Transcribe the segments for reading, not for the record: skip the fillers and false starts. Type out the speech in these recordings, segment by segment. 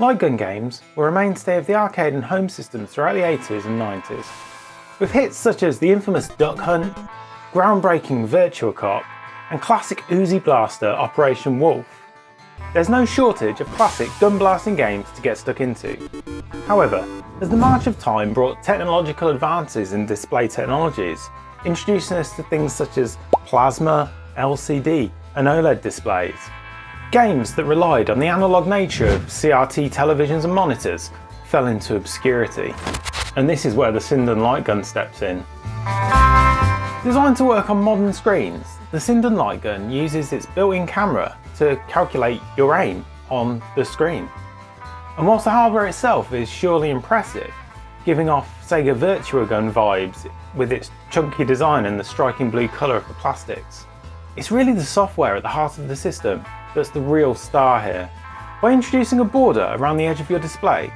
Lightgun games were a mainstay of the arcade and home systems throughout the 80s and 90s, with hits such as the infamous Duck Hunt, groundbreaking Virtua Cop, and classic Uzi blaster Operation Wolf. There's no shortage of classic gun blasting games to get stuck into. However, as the march of time brought technological advances in display technologies, introducing us to things such as plasma, LCD, and OLED displays, games that relied on the analog nature of CRT televisions and monitors fell into obscurity. And this is where the Sinden Lightgun steps in. Designed to work on modern screens, the Sinden Lightgun uses its built-in camera to calculate your aim on the screen. And whilst the hardware itself is surely impressive, giving off Sega Virtua Gun vibes with its chunky design and the striking blue colour of the plastics, it's really the software at the heart of the system that's the real star here. By introducing a border around the edge of your display,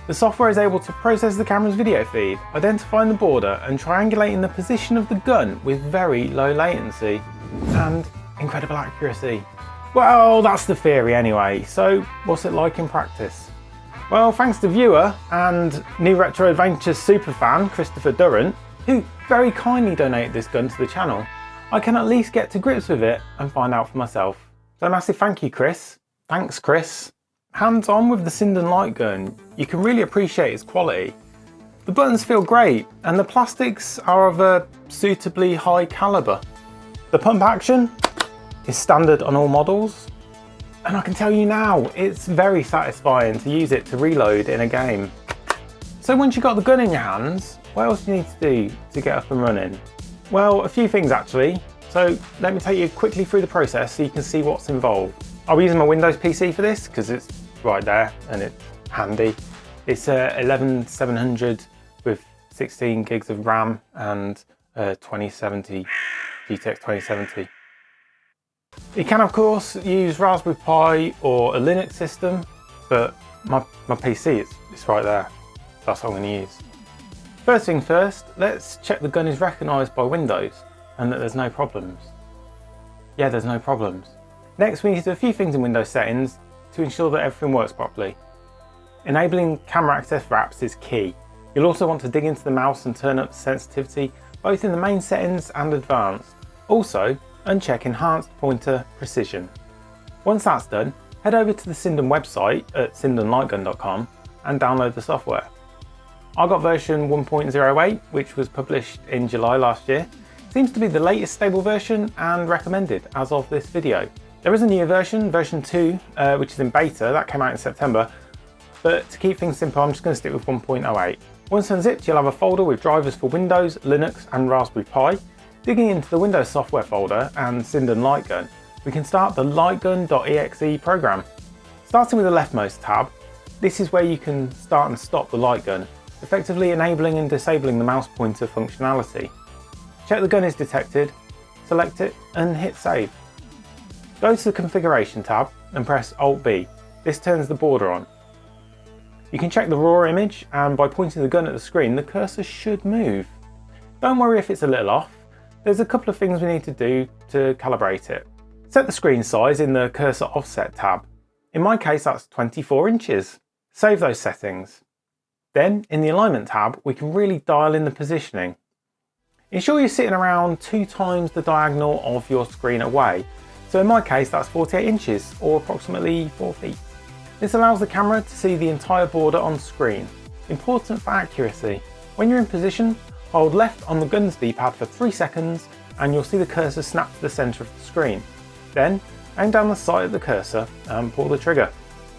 the software is able to process the camera's video feed, identifying the border and triangulating the position of the gun with very low latency and incredible accuracy. Well, that's the theory anyway, so what's it like in practice? Well, thanks to viewer and New Retro Adventures superfan Christopher Durrant, who very kindly donated this gun to the channel, I can at least get to grips with it and find out for myself. So massive thank you, Chris. Thanks, Chris. Hands on with the Sinden Lightgun, you can really appreciate its quality. The buttons feel great and the plastics are of a suitably high calibre. The pump action is standard on all models, and I can tell you now, it's very satisfying to use it to reload in a game. So once you've got the gun in your hands, what else do you need to do to get up and running? Well, a few things actually. So let me take you quickly through the process so you can see what's involved. I'll be using my Windows PC for this because it's right there and it's handy. It's a 11700 with 16 gigs of RAM and 2070 GTX 2070. You can of course use Raspberry Pi or a Linux system, but my PC it's right there. That's what I'm going to use. First thing first, let's check the gun is recognised by Windows and that there's no problems. Yeah, there's no problems. Next, we need to do a few things in Windows settings to ensure that everything works properly. Enabling camera access for apps is key. You'll also want to dig into the mouse and turn up the sensitivity both in the main settings and advanced. Also, uncheck enhanced pointer precision. Once that's done, head over to the Sinden website at sindenlightgun.com and download the software. I got version 1.08, which was published in July last year. Seems to be the latest stable version and recommended as of this video. There is a newer version, version 2, which is in beta, that came out in September, but to keep things simple I'm just going to stick with 1.08. Once unzipped you'll have a folder with drivers for Windows, Linux and Raspberry Pi. Digging into the Windows software folder and Sinden Lightgun, we can start the lightgun.exe program. Starting with the leftmost tab, this is where you can start and stop the Lightgun, effectively enabling and disabling the mouse pointer functionality. Check the gun is detected, select it and hit save. Go to the configuration tab and press Alt-B. This turns the border on. You can check the raw image and by pointing the gun at the screen the cursor should move. Don't worry if it's a little off, there's a couple of things we need to do to calibrate it. Set the screen size in the cursor offset tab. In my case that's 24 inches. Save those settings. Then in the alignment tab we can really dial in the positioning. Ensure you're sitting around 2 times the diagonal of your screen away. So in my case that's 48 inches or approximately 4 feet. This allows the camera to see the entire border on screen. Important for accuracy. When you're in position, hold left on the gun's D-pad for 3 seconds and you'll see the cursor snap to the centre of the screen. Then aim down the sight of the cursor and pull the trigger.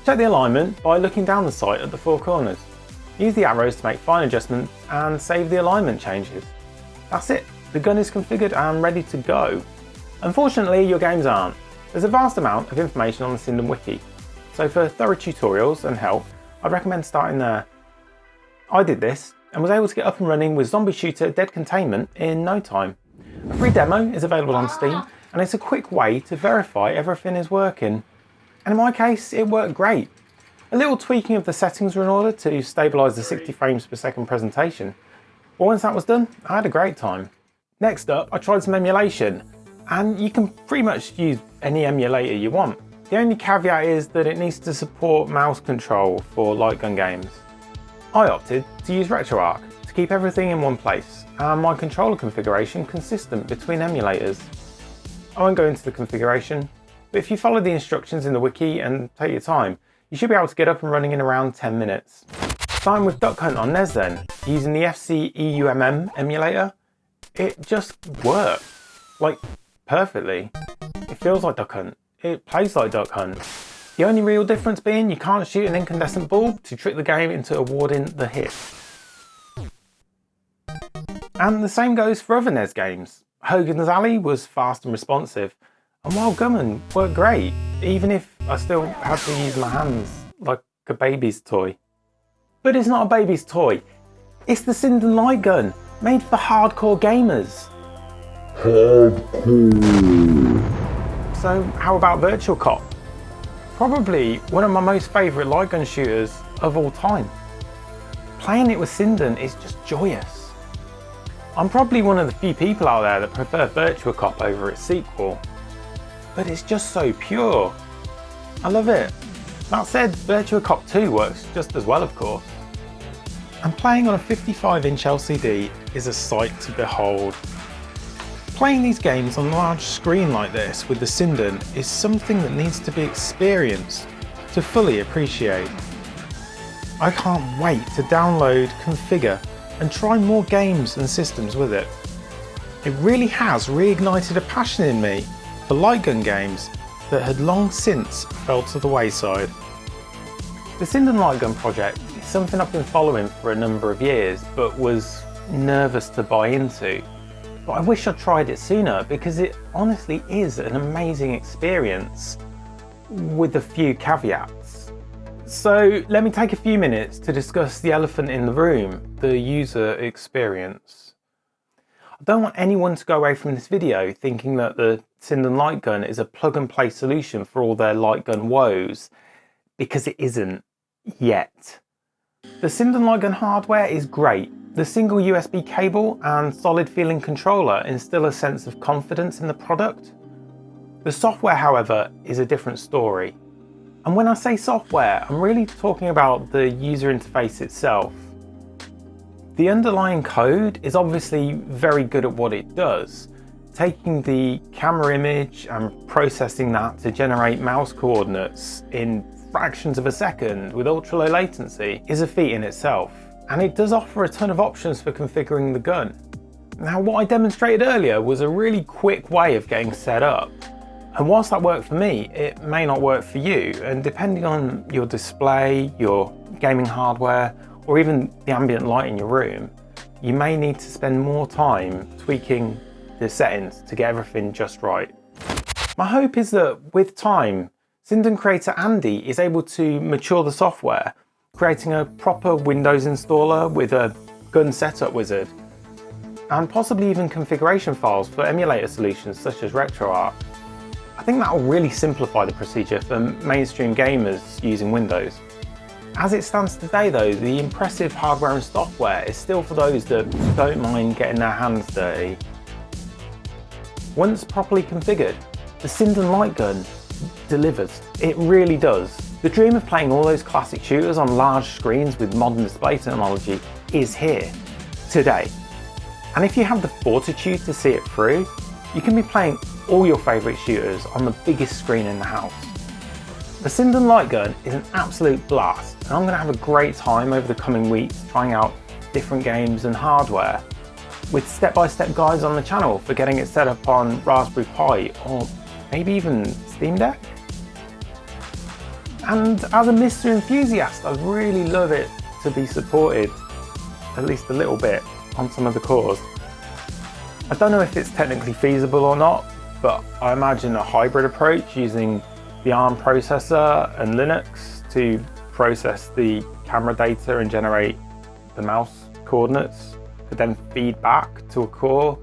Check the alignment by looking down the sight at the 4 corners. Use the arrows to make fine adjustments and save the alignment changes. That's it, the gun is configured and ready to go. Unfortunately your games aren't. There's a vast amount of information on the Sinden wiki, so for thorough tutorials and help I'd recommend starting there. I did this and was able to get up and running with Zombie Shooter Dead Containment in no time. A free demo is available on Steam and it's a quick way to verify everything is working. And in my case it worked great. A little tweaking of the settings were in order to stabilise the 60 frames per second presentation. But once that was done, I had a great time. Next up, I tried some emulation, and you can pretty much use any emulator you want. The only caveat is that it needs to support mouse control for light gun games. I opted to use RetroArch to keep everything in one place and my controller configuration consistent between emulators. I won't go into the configuration, but if you follow the instructions in the wiki and take your time, you should be able to get up and running in around 10 minutes. Starting with Duck Hunt on NES then, using the FCEUMM emulator, it just worked, like perfectly. It feels like Duck Hunt, it plays like Duck Hunt. The only real difference being you can't shoot an incandescent bulb to trick the game into awarding the hit. And the same goes for other NES games. Hogan's Alley was fast and responsive, and Wild Gunman worked great, even if I still had to use my hands like a baby's toy. But it's not a baby's toy, it's the Sinden Lightgun, made for hardcore gamers. Hardcore. So how about Virtual Cop? Probably one of my most favourite light gun shooters of all time. Playing it with Sinden is just joyous. I'm probably one of the few people out there that prefer Virtua Cop over its sequel, but it's just so pure. I love it. That said, Virtua Cop 2 works just as well, of course. And playing on a 55-inch LCD is a sight to behold. Playing these games on a large screen like this with the Sinden is something that needs to be experienced to fully appreciate. I can't wait to download, configure, and try more games and systems with it. It really has reignited a passion in me for light gun games that had long since fell to the wayside. The Sinden Lightgun project is something I've been following for a number of years but was nervous to buy into. But I wish I'd tried it sooner because it honestly is an amazing experience with a few caveats. So let me take a few minutes to discuss the elephant in the room, the user experience. I don't want anyone to go away from this video thinking that the Sinden Lightgun is a plug and play solution for all their light gun woes, because it isn't yet. The Sinden Lightgun hardware is great. The single USB cable and solid feeling controller instill a sense of confidence in the product. The software, however, is a different story. And when I say software, I'm really talking about the user interface itself. The underlying code is obviously very good at what it does. Taking the camera image and processing that to generate mouse coordinates in fractions of a second with ultra low latency is a feat in itself. And it does offer a ton of options for configuring the gun. Now, what I demonstrated earlier was a really quick way of getting set up. And whilst that worked for me, it may not work for you. And depending on your display, your gaming hardware, or even the ambient light in your room, you may need to spend more time tweaking the settings to get everything just right. My hope is that with time, Sinden creator Andy is able to mature the software, creating a proper Windows installer with a gun setup wizard, and possibly even configuration files for emulator solutions such as RetroArch. I think that will really simplify the procedure for mainstream gamers using Windows. As it stands today though, the impressive hardware and software is still for those that don't mind getting their hands dirty. Once properly configured, the Sinden Lightgun delivers. It really does. The dream of playing all those classic shooters on large screens with modern display technology is here, today. And if you have the fortitude to see it through, you can be playing all your favourite shooters on the biggest screen in the house. The Sinden Lightgun is an absolute blast, and I'm going to have a great time over the coming weeks trying out different games and hardware, with step-by-step guides on the channel for getting it set up on Raspberry Pi or maybe even Steam Deck. And as a Mr. Enthusiast, I'd really love it to be supported, at least a little bit, on some of the cores. I don't know if it's technically feasible or not, but I imagine a hybrid approach using the ARM processor and Linux to process the camera data and generate the mouse coordinates could then feed back to a core.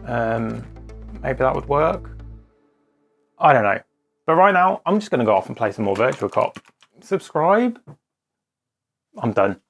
Maybe that would work. I don't know. But right now, I'm just going to go off and play some more Virtua Cop. Subscribe. I'm done.